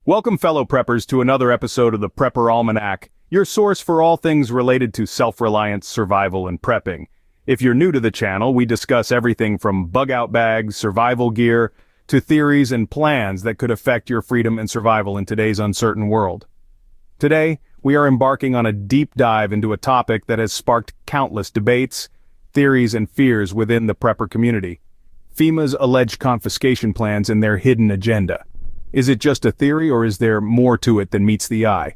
Welcome, fellow preppers, to another episode of the Prepper Almanac, your source for all things related to self-reliance, survival, and prepping. If you're new to the channel, we discuss everything from bug-out bags, survival gear, to theories and plans that could affect your freedom and survival in today's uncertain world. Today, we are embarking on a deep dive into a topic that has sparked countless debates, theories, and fears within the prepper community: FEMA's alleged confiscation plans and their hidden agenda. Is it just a theory, or is there more to it than meets the eye?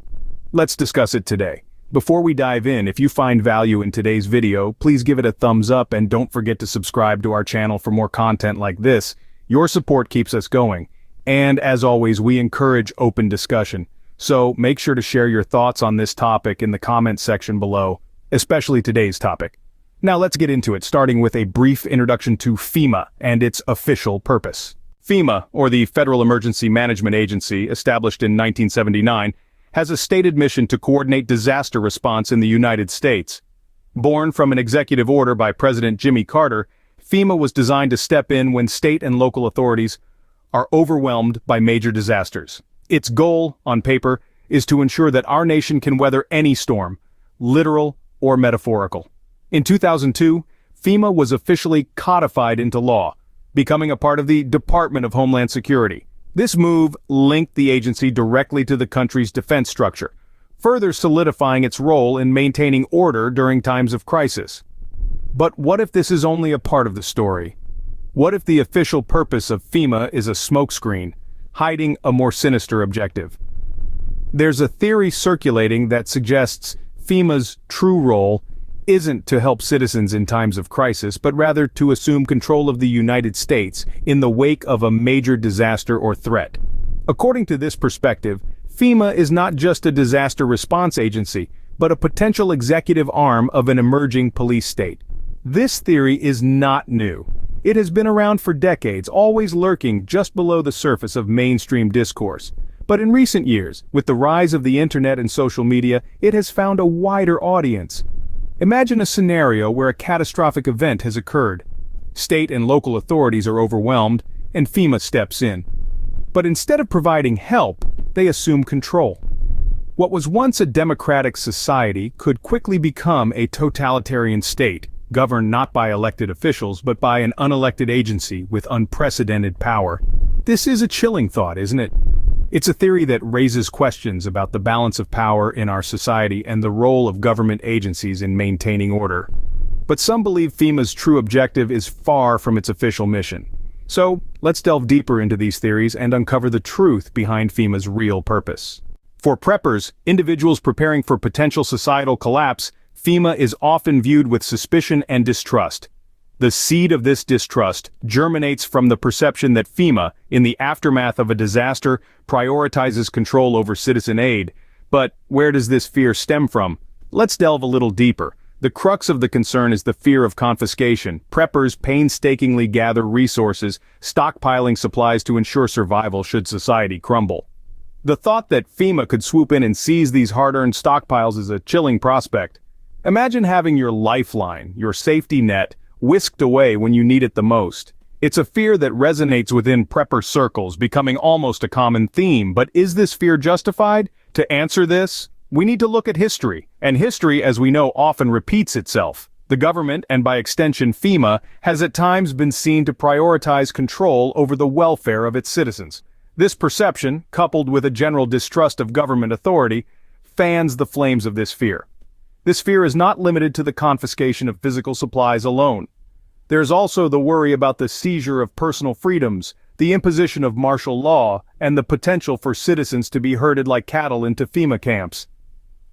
Let's discuss it today. Before we dive in, if you find value in today's video, please give it a thumbs up and don't forget to subscribe to our channel for more content like this. Your support keeps us going. And as always, we encourage open discussion. So make sure to share your thoughts on this topic in the comments section below, especially today's topic. Now let's get into it, starting with a brief introduction to FEMA and its official purpose. FEMA, or the Federal Emergency Management Agency, established in 1979, has a stated mission to coordinate disaster response in the United States. Born from an executive order by President Jimmy Carter, FEMA was designed to step in when state and local authorities are overwhelmed by major disasters. Its goal, on paper, is to ensure that our nation can weather any storm, literal or metaphorical. In 2002, FEMA was officially codified into law, becoming a part of the Department of Homeland Security. This move linked the agency directly to the country's defense structure, further solidifying its role in maintaining order during times of crisis. But what if this is only a part of the story? What if the official purpose of FEMA is a smokescreen, hiding a more sinister objective? There's a theory circulating that suggests FEMA's true role isn't to help citizens in times of crisis, but rather to assume control of the United States in the wake of a major disaster or threat. According to this perspective, FEMA is not just a disaster response agency, but a potential executive arm of an emerging police state. This theory is not new. It has been around for decades, always lurking just below the surface of mainstream discourse. But in recent years, with the rise of the internet and social media, it has found a wider audience. Imagine a scenario where a catastrophic event has occurred. State and local authorities are overwhelmed, and FEMA steps in. But instead of providing help, they assume control. What was once a democratic society could quickly become a totalitarian state, governed not by elected officials but by an unelected agency with unprecedented power. This is a chilling thought, isn't it? It's a theory that raises questions about the balance of power in our society and the role of government agencies in maintaining order. But some believe FEMA's true objective is far from its official mission. So, let's delve deeper into these theories and uncover the truth behind FEMA's real purpose. For preppers, individuals preparing for potential societal collapse, FEMA is often viewed with suspicion and distrust. The seed of this distrust germinates from the perception that FEMA, in the aftermath of a disaster, prioritizes control over citizen aid. But where does this fear stem from? Let's delve a little deeper. The crux of the concern is the fear of confiscation. Preppers painstakingly gather resources, stockpiling supplies to ensure survival should society crumble. The thought that FEMA could swoop in and seize these hard-earned stockpiles is a chilling prospect. Imagine having your lifeline, your safety net, whisked away when you need it the most. It's a fear that resonates within prepper circles, becoming almost a common theme. But is this fear justified? To answer this, we need to look at history. And history, as we know, often repeats itself. The government, and by extension FEMA, has at times been seen to prioritize control over the welfare of its citizens. This perception, coupled with a general distrust of government authority, fans the flames of this fear. This fear is not limited to the confiscation of physical supplies alone. There's also the worry about the seizure of personal freedoms, the imposition of martial law, and the potential for citizens to be herded like cattle into FEMA camps.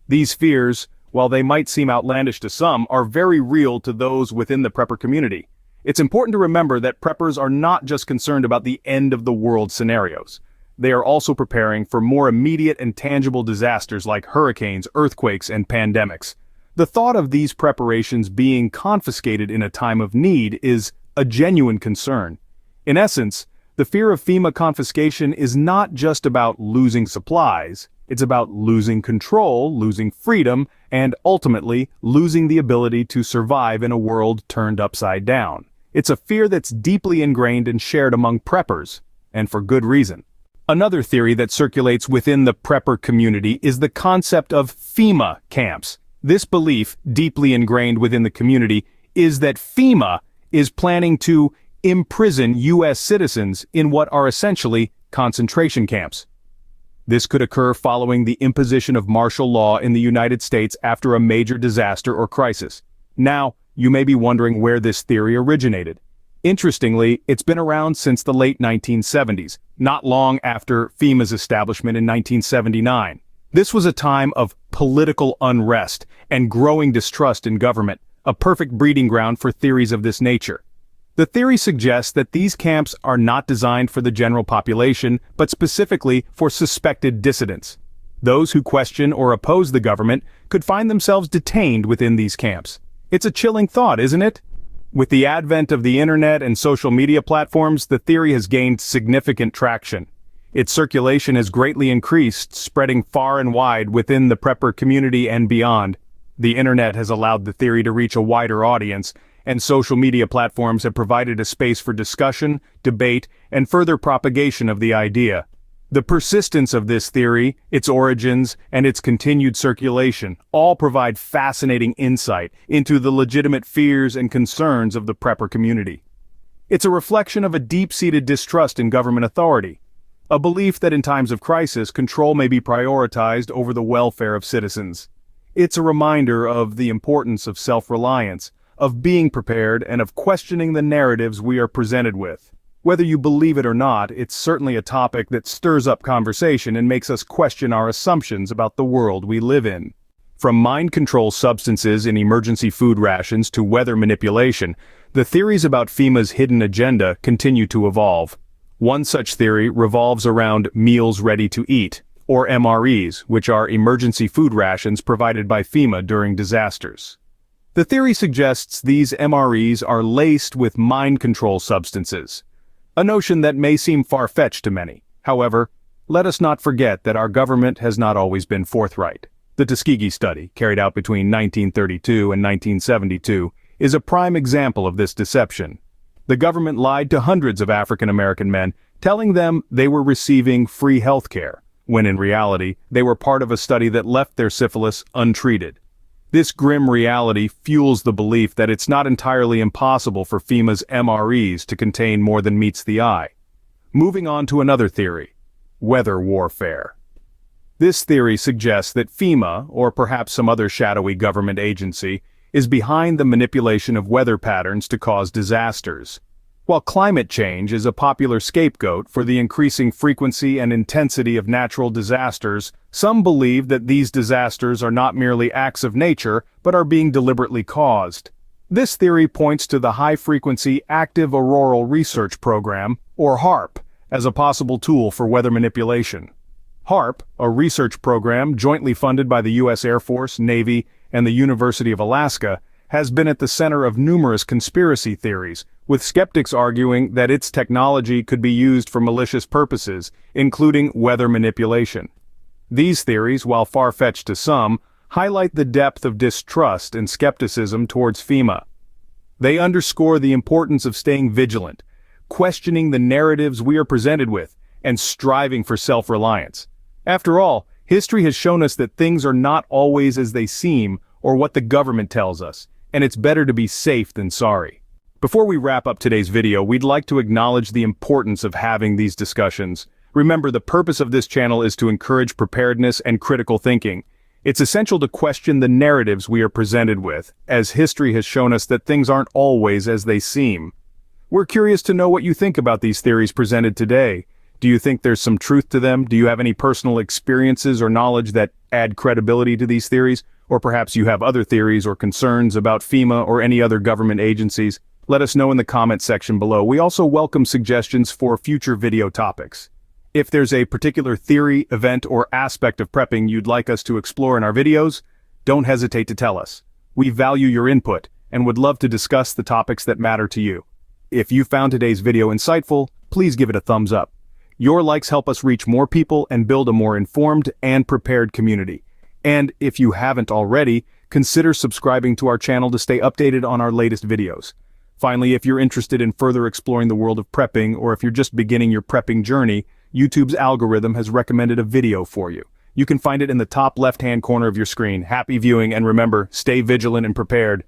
These fears, while they might seem outlandish to some, are very real to those within the prepper community. It's important to remember that preppers are not just concerned about the end-of-the-world scenarios. They are also preparing for more immediate and tangible disasters like hurricanes, earthquakes, and pandemics. The thought of these preparations being confiscated in a time of need is a genuine concern. In essence, the fear of FEMA confiscation is not just about losing supplies. It's about losing control, losing freedom, and ultimately losing the ability to survive in a world turned upside down. It's a fear that's deeply ingrained and shared among preppers, and for good reason. Another theory that circulates within the prepper community is the concept of FEMA camps. This belief, deeply ingrained within the community, is that FEMA is planning to imprison U.S. citizens in what are essentially concentration camps. This could occur following the imposition of martial law in the United States after a major disaster or crisis. Now, you may be wondering where this theory originated. Interestingly, it's been around since the late 1970s, not long after FEMA's establishment in 1979. This was a time of political unrest and growing distrust in government, a perfect breeding ground for theories of this nature. The theory suggests that these camps are not designed for the general population, but specifically for suspected dissidents. Those who question or oppose the government could find themselves detained within these camps. It's a chilling thought, isn't it? With the advent of the internet and social media platforms, the theory has gained significant traction. Its circulation has greatly increased, spreading far and wide within the prepper community and beyond. The internet has allowed the theory to reach a wider audience, and social media platforms have provided a space for discussion, debate, and further propagation of the idea. The persistence of this theory, its origins, and its continued circulation all provide fascinating insight into the legitimate fears and concerns of the prepper community. It's a reflection of a deep-seated distrust in government authority, a belief that in times of crisis, control may be prioritized over the welfare of citizens. It's a reminder of the importance of self-reliance, of being prepared, and of questioning the narratives we are presented with. Whether you believe it or not, it's certainly a topic that stirs up conversation and makes us question our assumptions about the world we live in. From mind control substances in emergency food rations to weather manipulation, the theories about FEMA's hidden agenda continue to evolve. One such theory revolves around meals ready to eat, or MREs, which are emergency food rations provided by FEMA during disasters. The theory suggests these MREs are laced with mind control substances, a notion that may seem far-fetched to many. However, let us not forget that our government has not always been forthright. The Tuskegee study, carried out between 1932 and 1972, is a prime example of this deception. The government lied to hundreds of African American men, telling them they were receiving free health care, when in reality, they were part of a study that left their syphilis untreated. This grim reality fuels the belief that it's not entirely impossible for FEMA's MREs to contain more than meets the eye. Moving on to another theory, weather warfare. This theory suggests that FEMA, or perhaps some other shadowy government agency, is behind the manipulation of weather patterns to cause disasters. While climate change is a popular scapegoat for the increasing frequency and intensity of natural disasters, some believe that these disasters are not merely acts of nature, but are being deliberately caused. This theory points to the High-Frequency Active Auroral Research Program, or HAARP, as a possible tool for weather manipulation. HAARP, a research program jointly funded by the U.S. Air Force, Navy, and the University of Alaska, has been at the center of numerous conspiracy theories, with skeptics arguing that its technology could be used for malicious purposes, including weather manipulation. These theories, while far-fetched to some, highlight the depth of distrust and skepticism towards FEMA. They underscore the importance of staying vigilant, questioning the narratives we are presented with, and striving for self-reliance. After all, history has shown us that things are not always as they seem or what the government tells us, and it's better to be safe than sorry. Before we wrap up today's video, we'd like to acknowledge the importance of having these discussions. Remember, the purpose of this channel is to encourage preparedness and critical thinking. It's essential to question the narratives we are presented with, as history has shown us that things aren't always as they seem. We're curious to know what you think about these theories presented today. Do you think there's some truth to them? Do you have any personal experiences or knowledge that add credibility to these theories? Or perhaps you have other theories or concerns about FEMA or any other government agencies? Let us know in the comment section below. We also welcome suggestions for future video topics. If there's a particular theory, event, or aspect of prepping you'd like us to explore in our videos, don't hesitate to tell us. We value your input and would love to discuss the topics that matter to you. If you found today's video insightful, please give it a thumbs up. Your likes help us reach more people and build a more informed and prepared community. And if you haven't already, consider subscribing to our channel to stay updated on our latest videos. Finally, if you're interested in further exploring the world of prepping, or if you're just beginning your prepping journey, YouTube's algorithm has recommended a video for you. You can find it in the top left-hand corner of your screen. Happy viewing, and remember, stay vigilant and prepared.